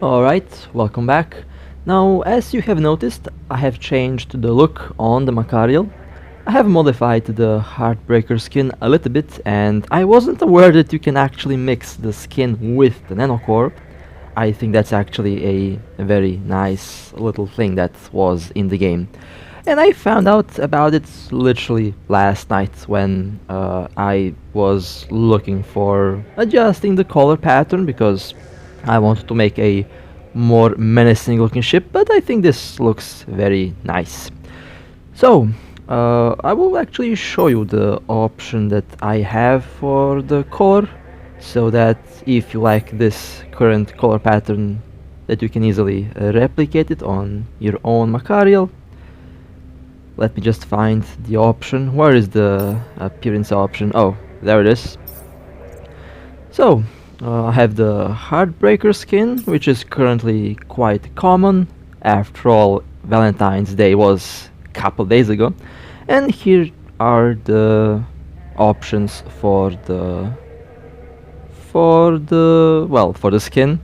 Alright, welcome back. Now, as you have noticed, I have changed the look on the Macario. I have modified the Heartbreaker skin a little bit, and I wasn't aware that you can actually mix the skin with the nanocore. I think that's actually a very nice little thing that was in the game. And I found out about it literally last night when I was looking for adjusting the color pattern because I wanted to make a more menacing looking ship, but I think this looks very nice. So, I will actually show you the option that I have for the color, so that if you like this current color pattern, that you can easily replicate it on your own Macario. Let me just find the option. Where is the appearance option? Oh, there it is. So, I have the Heartbreaker skin, which is currently quite common. After all, Valentine's Day was a couple days ago. And here are the options for the skin.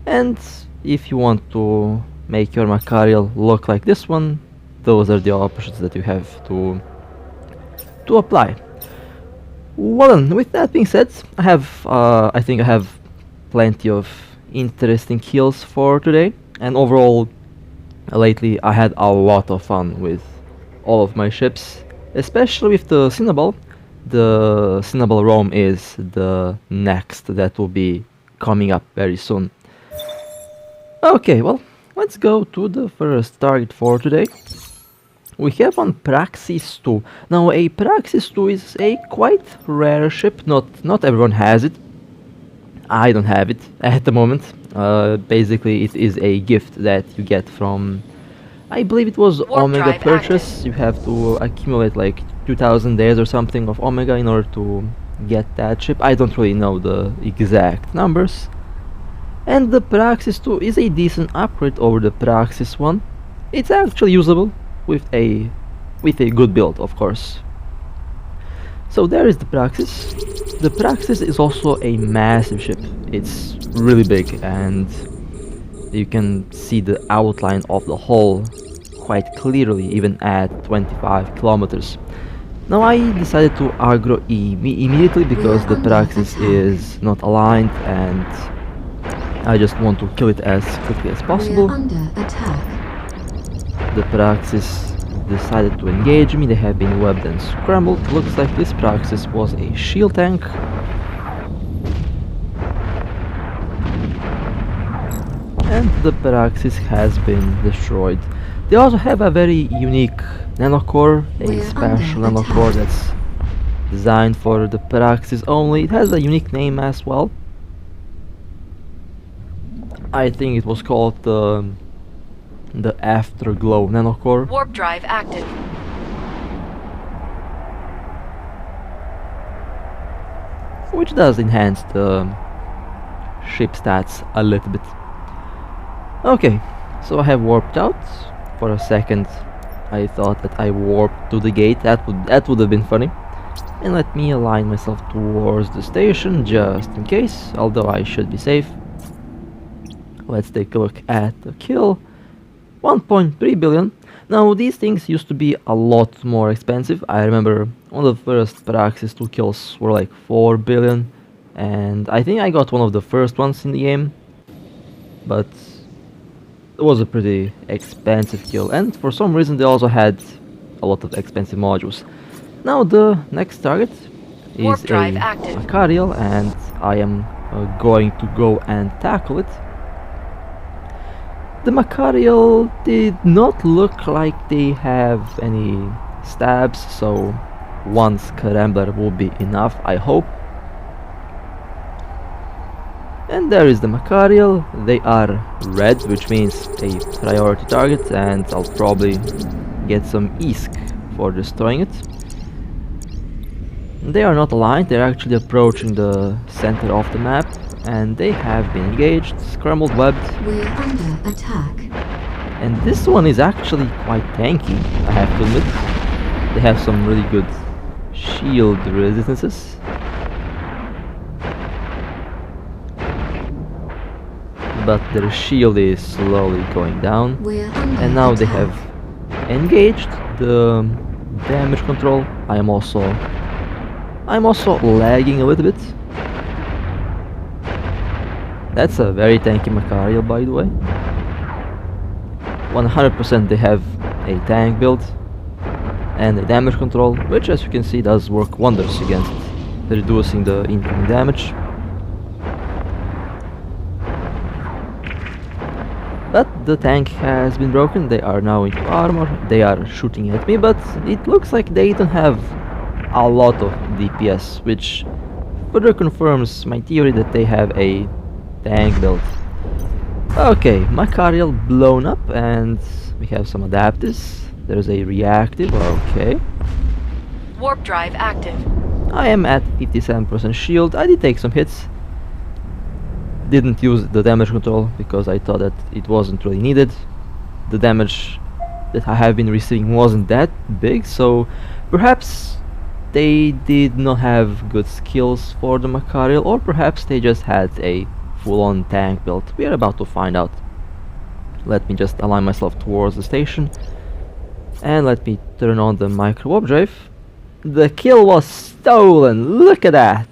And if you want to make your Macario look like this one, those are the options that you have to apply. Well then, with that being said, I think I have plenty of interesting kills for today, and overall, lately I had a lot of fun with all of my ships, especially with the Cinnabal. The Cinnabal Rome is the next that will be coming up very soon. Okay, well, let's go to the first target for today. We have on Praxis II. Now, a Praxis II is a quite rare ship. Not everyone has it. I don't have it at the moment. Basically, it is a gift that you get from, I believe it was Omega purchase. Active. You have to accumulate like 2000 days or something of Omega in order to get that ship. I don't really know the exact numbers. And the Praxis II is a decent upgrade over the Praxis 1. It's actually usable with a good build, of course. So there is the Praxis. The Praxis is also a massive ship. It's really big, and you can see the outline of the hull quite clearly, even at 25 kilometers. Now I decided to aggro immediately because the Praxis is not aligned, and I just want to kill it as quickly as possible. The Praxis decided to engage me. They have been webbed and scrambled. Looks like this Praxis was a shield tank. And the Praxis has been destroyed. They also have a very unique nanocore, a special nanocore that's designed for the Praxis only. It has a unique name as well. I think it was called the Afterglow nanocore. Warp drive active. Which does enhance the ship stats a little bit. Okay, so I have warped out. For a second I thought that I warped to the gate. That would have been funny. And let me align myself towards the station just in case, although I should be safe. Let's take a look at the kill. 1.3 billion. Now these things used to be a lot more expensive. I remember one of the first Praxis 2 kills were like 4 billion, and I think I got one of the first ones in the game, but it was a pretty expensive kill, and for some reason they also had a lot of expensive modules. Now the next target is a Macario, and I am going to go and tackle it. The Macario did not look like they have any stabs, so one scrambler will be enough, I hope. And there is the Macario. They are red, which means a priority target, and I'll probably get some ISK for destroying it. They are not aligned, they're actually approaching the center of the map, and they have been engaged, scrambled, webbed. We're under attack. And this one is actually quite tanky, I have to admit. They have some really good shield resistances. but their shield is slowly going down. We're under And now they attack. have engaged the damage control. I'm also lagging a little bit. That's a very tanky Macario, by the way. 100% they have a tank build and a damage control, which as you can see does work wonders against reducing the incoming damage. But the tank has been broken, they are now into armor, they are shooting at me, but it looks like they don't have a lot of DPS, which further confirms my theory that they have a tank build. Okay, Macario blown up, and we have some adapters. There's a reactive, okay. Warp drive active. I am at 57% shield, I did take some hits. Didn't use the damage control because I thought that it wasn't really needed. The damage that I have been receiving wasn't that big, so perhaps they did not have good skills for the Macario, or perhaps they just had a full-on tank build. We are about to find out. Let me just align myself towards the station, and let me turn on the micro warp drive. The kill was stolen, look at that!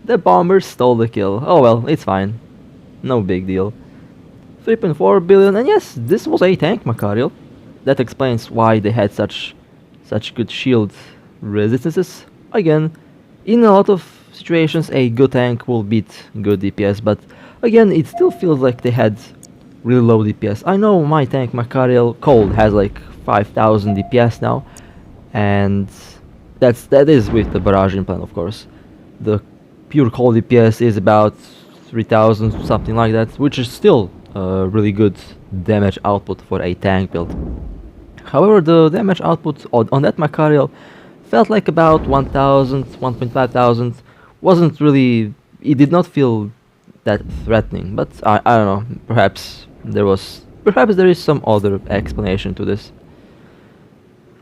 The bomber stole the kill. Oh well, it's fine. No big deal. 3.4 billion, and yes, this was a tank Macario. That explains why they had such good shield resistances. Again, in a lot of situations a good tank will beat good DPS, but again it still feels like they had really low DPS. I know my tank Macario Cold has like 5000 DPS now, and that is with the barrage implant, of course. The pure cold DPS is about 3000, something like that, which is still really good damage output for a tank build. However, the damage output on that Macario felt like about 1000, 1.5,000. Wasn't really, it did not feel that threatening, but I don't know, perhaps there is some other explanation to this.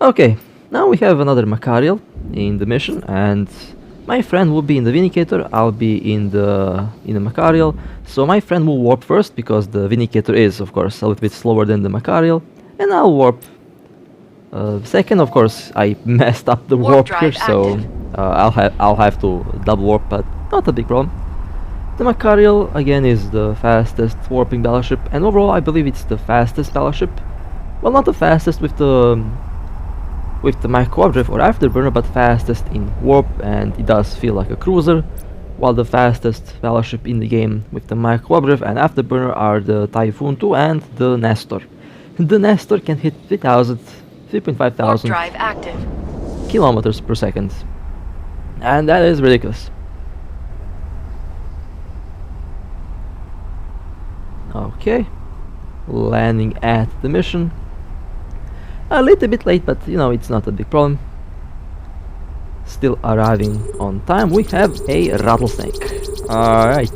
Okay, now we have another Macario in the mission, and my friend will be in the Vindicator, I'll be in the Macario. So my friend will warp first, because the Vindicator is, of course, a little bit slower than the Macario, and I'll warp second. Of course, I messed up the warp here, so I'll have to double warp, but not a big problem. The Macario again is the fastest warping battleship, and overall I believe it's the fastest battleship. Well, not the fastest with the micro warp drive or afterburner, but fastest in warp, and it does feel like a cruiser. While the fastest battleship in the game with the micro warp drive and afterburner are the Typhoon 2 and the Nestor. The Nestor can hit 3.5 thousand drive active. kilometers per second, and that is ridiculous. Okay, landing at the mission. A little bit late, but you know, it's not a big problem. Still arriving on time. We have a Rattlesnake. Alright.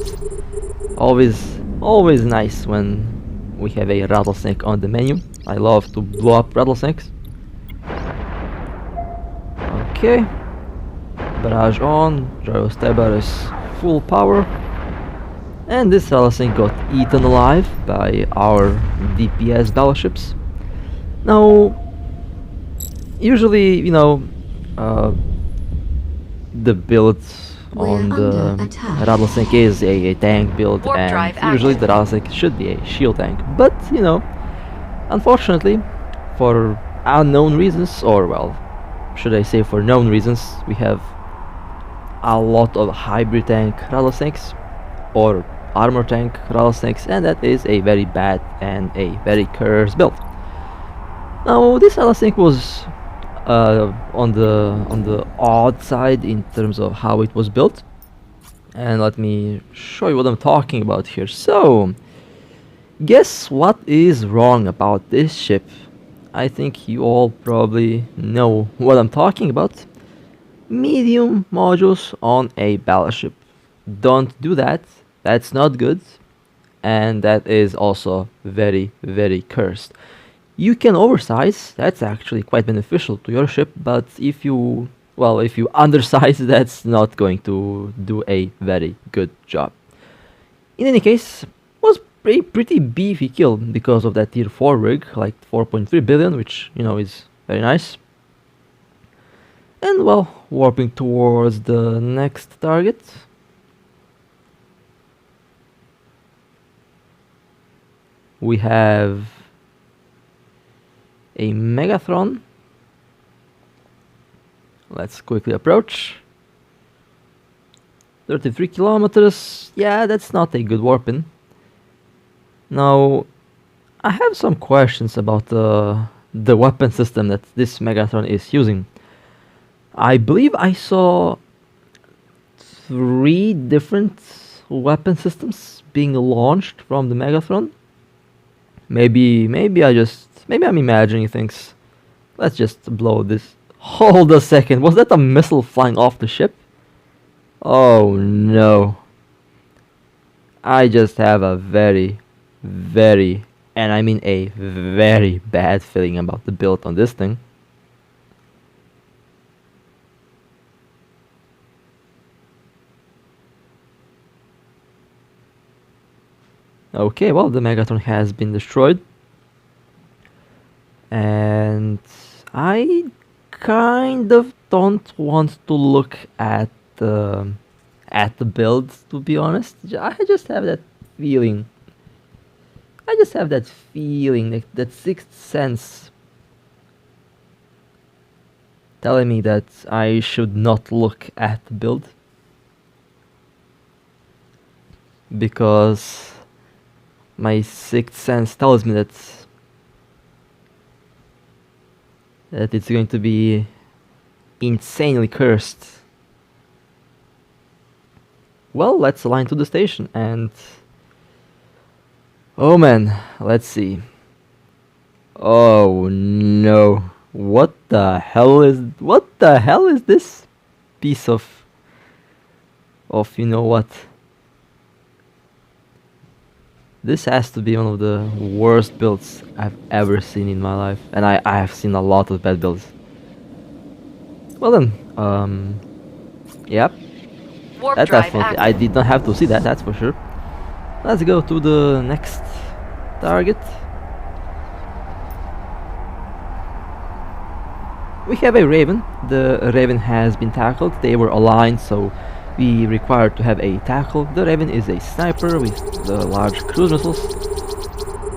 Always nice when we have a Rattlesnake on the menu. I love to blow up Rattlesnakes. Okay. Barrage on. Gyrostabber is full power. And this Rattlesnake got eaten alive by our DPS battleships. Now, usually, you know, the build on the Rattlesnake is a tank build, and usually the Rattlesnake should be a shield tank. But, you know, unfortunately, for unknown reasons, or well, should I say for known reasons, we have a lot of hybrid tank Rattlesnakes, or armor tank Rattlesnakes, and that is a very bad and a very cursed build. Now, this Rattlesnake was on the odd side in terms of how it was built, and let me show you what I'm talking about here. So, guess what is wrong about this ship? I think you all probably know what I'm talking about. Medium modules on a battleship. Don't do that. That's not good, and that is also very, very cursed. You can oversize, that's actually quite beneficial to your ship, but if you undersize, that's not going to do a very good job. In any case, Was a pretty beefy kill because of that tier 4 rig, like 4.3 billion, which, you know, is very nice. And well, warping towards the next target. We have a Megathron. Let's quickly approach. 33 kilometers. Yeah, that's not a good warping. Now, I have some questions about the weapon system that this Megathron is using. I believe I saw 3 different weapon systems being launched from the Megathron. Maybe I'm imagining things. Let's just blow this. Hold a second, was that a missile flying off the ship? Oh no. I just have a very, and I mean a very bad feeling about the build on this thing. Okay, well, the Megathron has been destroyed. And I kind of don't want to look at the build, to be honest. I just have that feeling. That sixth sense telling me that I should not look at the build. Because my sixth sense tells me that it's going to be insanely cursed. Well, let's align to the station and... Oh man, let's see. Oh no. What the hell is this piece of you know what? This has to be one of the worst builds I've ever seen in my life, and I have seen a lot of bad builds. Well then, yep, Warp that drive definitely, active. I did not have to see that, that's for sure. Let's go to the next target. We have a Raven. The Raven has been tackled. They were aligned, so we required to have a tackle. The Raven is a sniper with the large cruise missiles.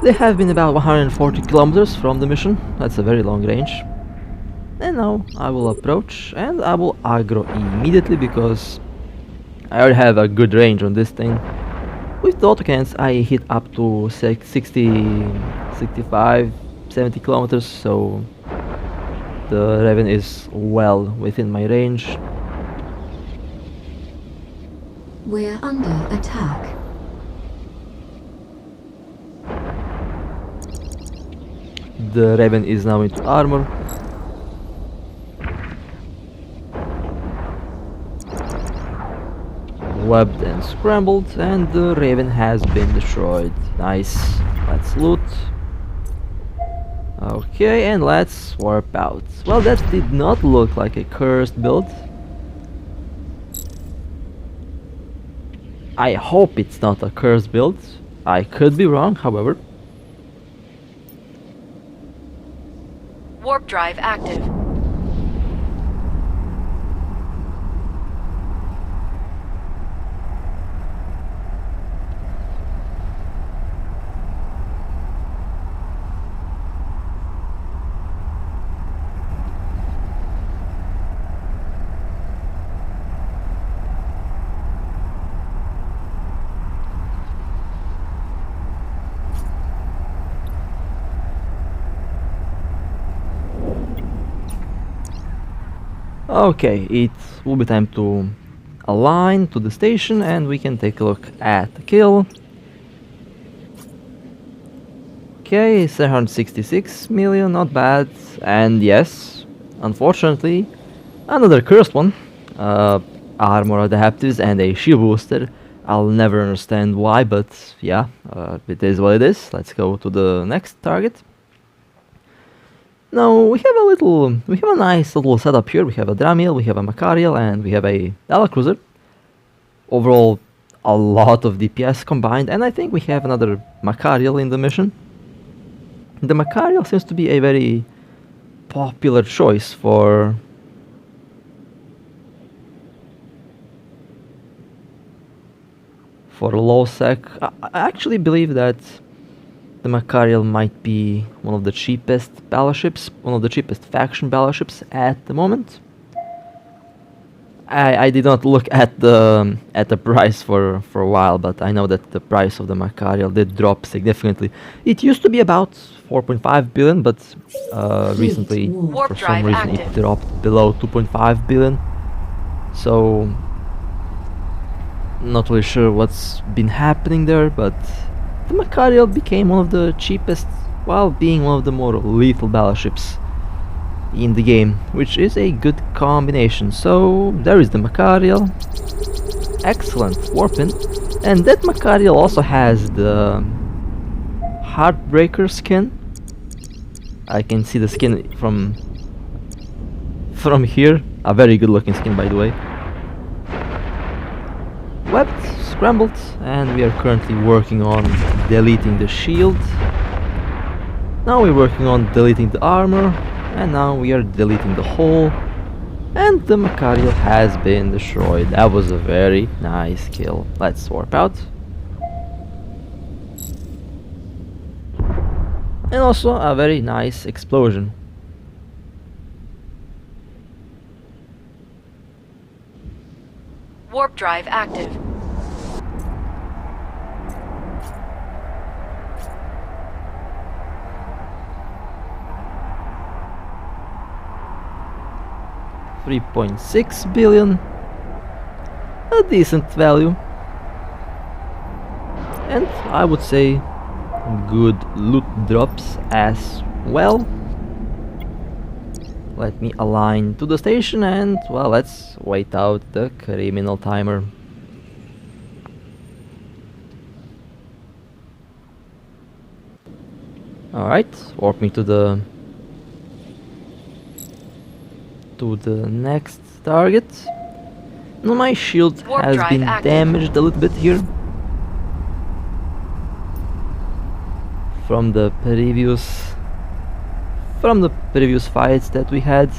They have been about 140 kilometers from the mission. That's a very long range. And now I will approach and I will aggro immediately because I already have a good range on this thing. With the autocannons I hit up to 60, 65, 70 kilometers, so the Raven is well within my range. We're under attack. The Raven is now into armor. Webbed and scrambled, and the Raven has been destroyed. Nice. Let's loot. Okay, and let's warp out. Well, that did not look like a cursed build. I hope it's not a cursed build. I could be wrong, however. Warp drive active. Okay, it will be time to align to the station and we can take a look at the kill. Okay, 766 million, not bad. And yes, unfortunately, another cursed one. Armor adaptives and a shield booster. I'll never understand why, but yeah, it is what it is. Let's go to the next target. Now we have a nice little setup here. We have a Dramiel, we have a Macario, and we have a Cruiser. Overall, a lot of DPS combined, and I think we have another Macario in the mission. The Macario seems to be a very popular choice for low sec. I actually believe that the Macario might be one of the cheapest battleships, one of the cheapest faction battleships at the moment. I did not look at the price for a while, but I know that the price of the Macario did drop significantly. It used to be about 4.5 billion, but recently, for some reason, it dropped below 2.5 billion. So, not really sure what's been happening there, but the Macario became one of the cheapest while being one of the more lethal battleships in the game, which is a good combination. So there is the Macario, excellent warping, and that Macario also has the Heartbreaker skin. I can see the skin from here, a very good looking skin, by the way. Webbed, scrambled, and we are currently working on deleting the shield. Now we're working on deleting the armor, and now we are deleting the hull, and the Macario has been destroyed. That was a very nice kill. Let's warp out. And also a very nice explosion. Warp drive active. $3.6 billion, a decent value, and I would say good loot drops as well. Let me align to the station and, well, let's wait out the criminal timer. Alright, warp me to the next target. Now my shield has been damaged a little bit here from the previous fights that we had,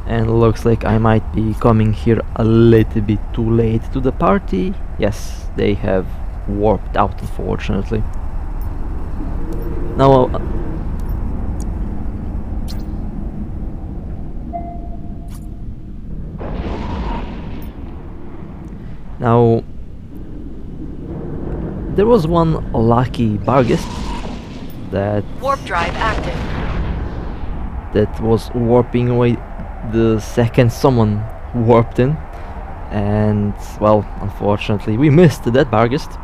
and looks like I might be coming here a little bit too late to the party. Yes, they have warped out, unfortunately. Now there was one lucky Barghest that warp drive active, that was warping away the second someone warped in, and well, unfortunately we missed that Barghest.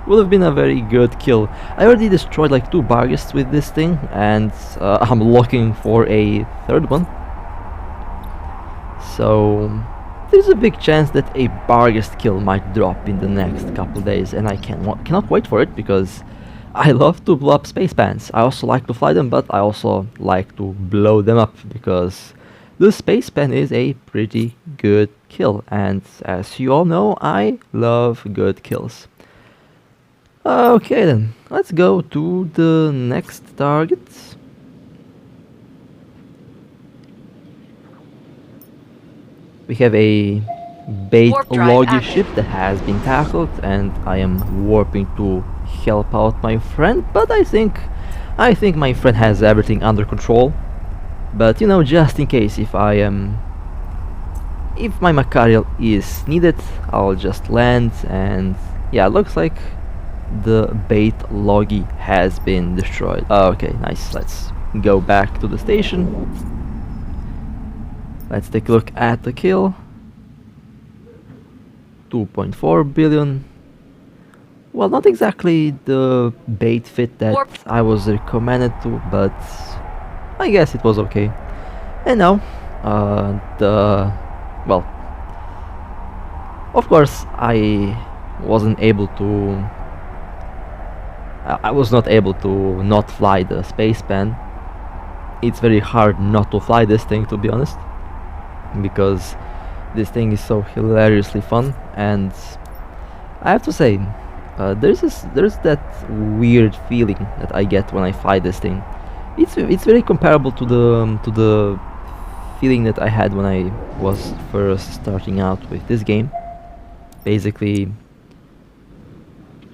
Would have been a very good kill. I already destroyed like 2 Barghests with this thing, and I'm looking for a third one. So there's a big chance that a Barghest kill might drop in the next couple days, and I cannot wait for it, because I love to blow up space pans. I also like to fly them, but I also like to blow them up, because the space pan is a pretty good kill, and as you all know, I love good kills. Okay then, let's go to the next target. We have a bait loggy ship that has been tackled, and I am warping to help out my friend, but I think my friend has everything under control. But you know, just in case, if my Macario is needed, I'll just land, and yeah, looks like the bait loggy has been destroyed. Okay, nice. Let's go back to the station. Let's take a look at the kill. 2.4 billion. Well, not exactly the bait fit that I was recommended to, but I guess it was okay. And now, well, of course, I wasn't able to. I was not able to not fly the space pan. It's very hard not to fly this thing, to be honest, because This thing is so hilariously fun, and I have to say, there's that weird feeling that I get when I fly this thing. It's very comparable to the feeling that I had when I was first starting out with this game. Basically,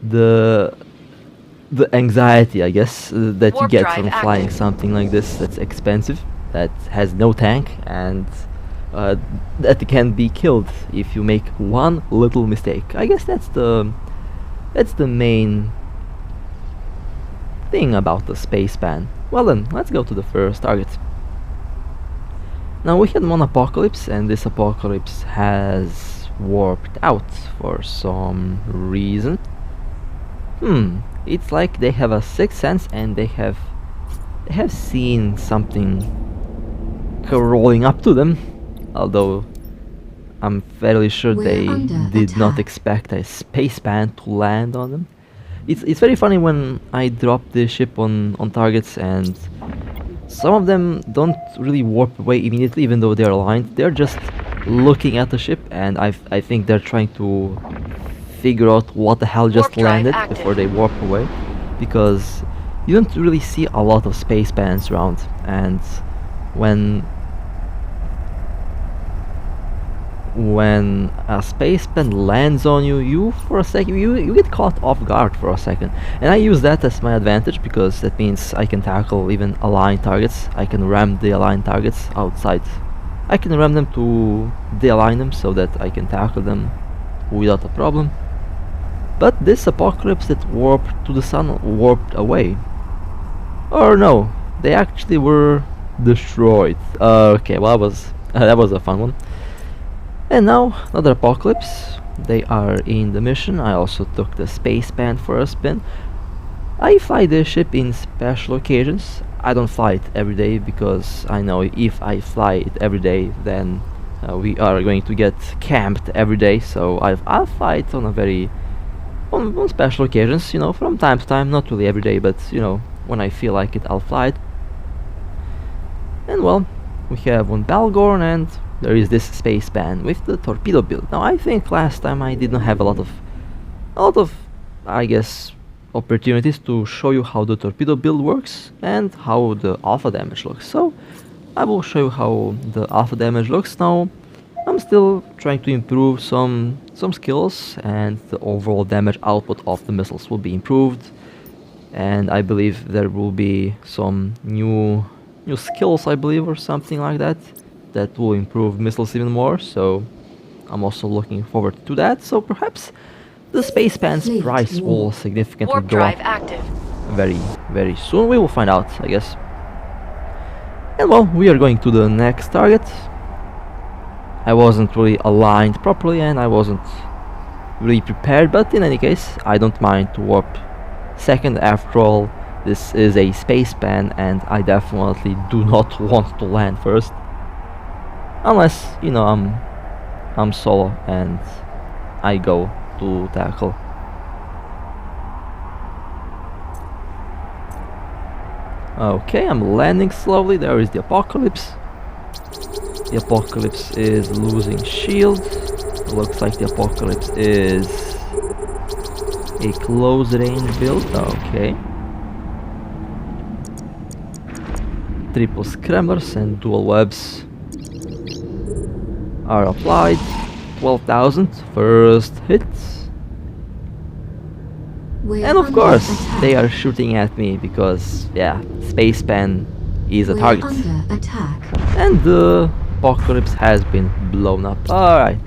the anxiety, I guess, that you Warp get drive from flying active. something like this that's expensive, that has no tank, and that can be killed if you make one little mistake. I guess that's the main thing about the space ban. Well then, let's go to the first target. Now we had one apocalypse, and this apocalypse has warped out for some reason. It's like they have a sixth sense, and they have seen something rolling up to them. Although I'm fairly sure We're they under did not attack. expect a space ban to land on them. It's very funny when I drop the ship on targets, and some of them don't really warp away immediately, even though they're aligned. They're just looking at the ship, and I think they're trying to figure out what the hell just Warp drive landed active. before they warp away, because you don't really see a lot of space bans around, and when a space pen lands on you, you get caught off guard for a second. And I use that as my advantage, because that means I can tackle even aligned targets. I can ram the aligned targets outside. I can ram them to de-align them so that I can tackle them without a problem. But this apocalypse that warped to the sun warped away. Or no, they actually were destroyed. Okay, well that was a fun one. And now, another apocalypse. They are in the mission. I also took the space band for a spin. I fly this ship in special occasions. I don't fly it every day, because I know if I fly it every day, then we are going to get camped every day. So I'll fly it on on special occasions, you know, from time to time. Not really every day, but you know, when I feel like it, I'll fly it. And well, we have one Balgorn, and there is this space band with the torpedo build. Now I think last time I did not have a lot of I guess opportunities to show you how the torpedo build works and how the alpha damage looks. So I will show you how the alpha damage looks. Now I'm still trying to improve some skills, and the overall damage output of the missiles will be improved, and I believe there will be some new skills, I believe, or something like that, that will improve missiles even more. So I'm also looking forward to that. So perhaps the space pan's Fleet price will war. significantly Warp go drive up active. very soon. We will find out, I guess. And well, we are going to the next target. I wasn't really aligned properly, and I wasn't really prepared, but in any case, I don't mind to warp second. After all, this is a space pan, and I definitely do not want to land first. Unless, you know, I'm solo and I go to tackle. Okay, I'm landing slowly. There is the apocalypse. The apocalypse is losing shield. Looks like the apocalypse is a close range build. Okay. Triple scramblers and dual webs are applied. 12,000 first hit. We're And of under course, attack. they are shooting at me because, yeah, space pan is a We're target. under attack. And the apocalypse has been blown up. Alright.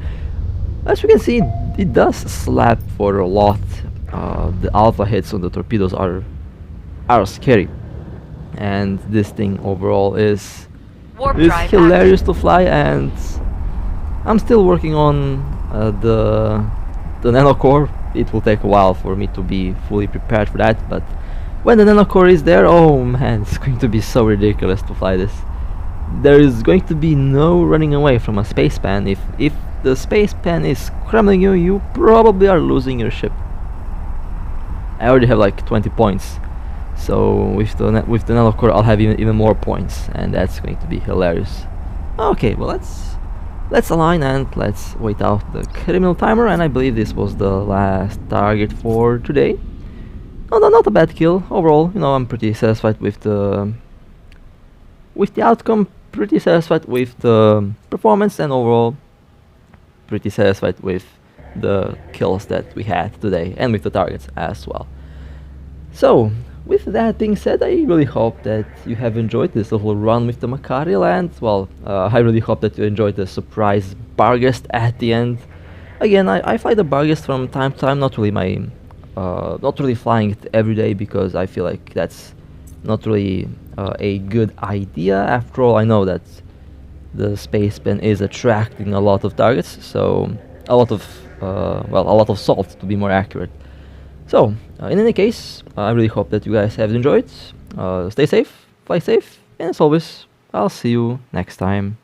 As you can see, it does slap for a lot. The alpha hits on the torpedoes are scary. And this thing overall is Warp drive hilarious to fly, and I'm still working on the nanocore. It will take a while for me to be fully prepared for that, but when the nanocore is there, oh man, it's going to be so ridiculous to fly this. There is going to be no running away from a space pan. If the space pan is crumbling you, you probably are losing your ship. I already have like 20 points, so with the nanocore I'll have even more points, and that's going to be hilarious. Okay, well Let's align and let's wait out the criminal timer, and I believe this was the last target for today. No, not a bad kill. Overall, you know, I'm pretty satisfied with the outcome, pretty satisfied with the performance, and overall pretty satisfied with the kills that we had today and with the targets as well. So, with that being said, I really hope that you have enjoyed this little run with the Macario, and well, I really hope that you enjoyed the surprise Barghest at the end. Again, I fly the Barghest from time to time, not really flying it every day, because I feel like that's not really a good idea. After all, I know that the space pen is attracting a lot of targets, so a lot of salt to be more accurate. So, in any case, I really hope that you guys have enjoyed. Stay safe, fly safe, and as always, I'll see you next time.